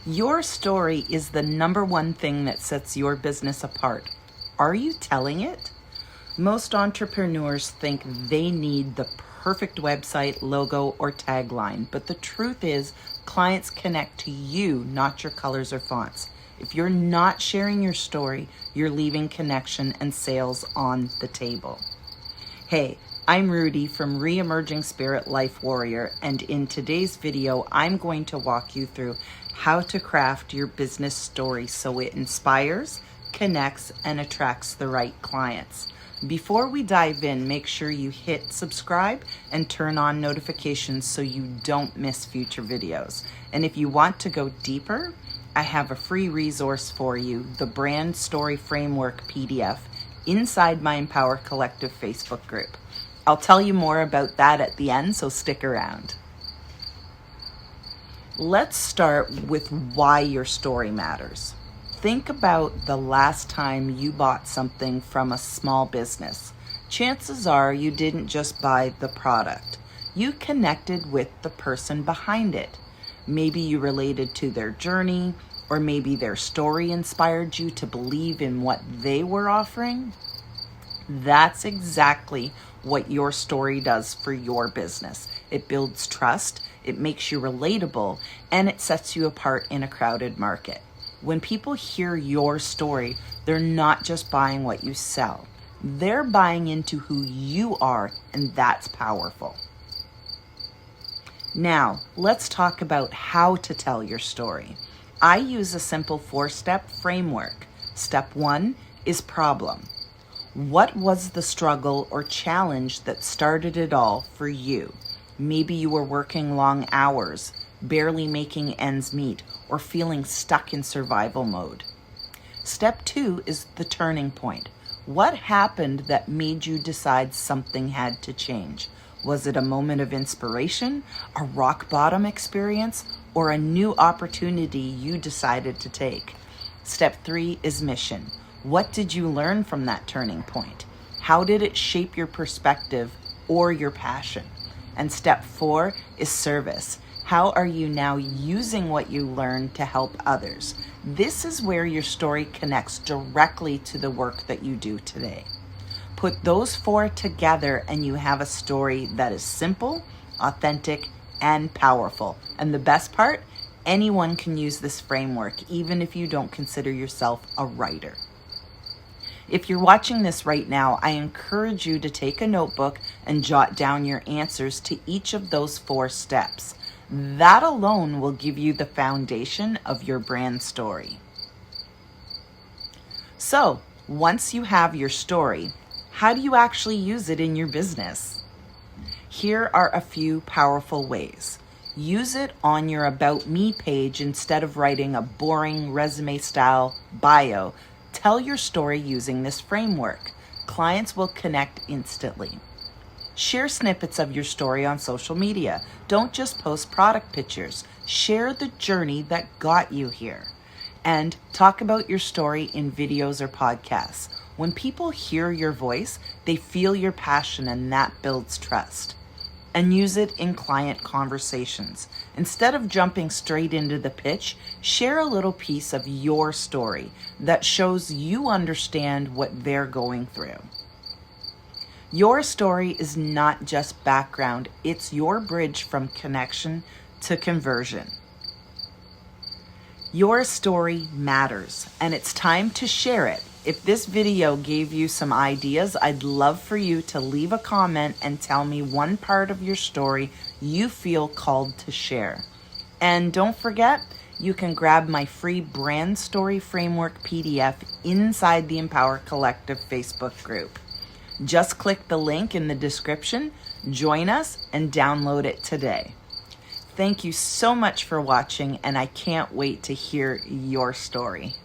Your story is the number one thing that sets your business apart. Are you telling it? Most entrepreneurs think they need the perfect website, logo, or tagline, but the truth is clients connect to you, not your colors or fonts. If you're not sharing your story, you're leaving connection and sales on the table. Hey, I'm Rudy from Re-Emerging Spirit Life Warrior, and in today's video, I'm going to walk you through how to craft your business story so it inspires, connects, and attracts the right clients. Before we dive in, make sure you hit subscribe and turn on notifications so you don't miss future videos. And if you want to go deeper, I have a free resource for you, the Brand Story Framework PDF, inside my Empower Collective Facebook group. I'll tell you more about that at the end, so stick around. Let's start with why your story matters. Think about the last time you bought something from a small business. Chances are you didn't just buy the product. You connected with the person behind it. Maybe you related to their journey, or maybe their story inspired you to believe in what they were offering. That's exactly what your story does for your business. It builds trust, it makes you relatable, and it sets you apart in a crowded market. When people hear your story, they're not just buying what you sell. They're buying into who you are, and that's powerful. Now, let's talk about how to tell your story. I use a simple 4-step framework. Step 1 is problem. What was the struggle or challenge that started it all for you? Maybe you were working long hours, barely making ends meet, or feeling stuck in survival mode. Step 2 is the turning point. What happened that made you decide something had to change? Was it a moment of inspiration, a rock bottom experience, or a new opportunity you decided to take? Step 3 is mission. What did you learn from that turning point? How did it shape your perspective or your passion? And step 4 is service. How are you now using what you learned to help others? This is where your story connects directly to the work that you do today. Put those 4 together and you have a story that is simple, authentic, and powerful. And the best part, anyone can use this framework, even if you don't consider yourself a writer. If you're watching this right now, I encourage you to take a notebook and jot down your answers to each of those 4 steps. That alone will give you the foundation of your brand story. So, once you have your story, how do you actually use it in your business? Here are a few powerful ways. Use it on your About Me page instead of writing a boring resume-style bio. Tell your story using this framework. Clients will connect instantly. Share snippets of your story on social media. Don't just post product pictures. Share the journey that got you here. And talk about your story in videos or podcasts. When people hear your voice, they feel your passion, and that builds trust. And use it in client conversations. Instead of jumping straight into the pitch, share a little piece of your story that shows you understand what they're going through. Your story is not just background, it's your bridge from connection to conversion. Your story matters, and it's time to share it. If this video gave you some ideas, I'd love for you to leave a comment and tell me one part of your story you feel called to share. And don't forget, you can grab my free Brand Story Framework PDF inside the Empower Collective Facebook group. Just click the link in the description, join us, and download it today. Thank you so much for watching, and I can't wait to hear your story.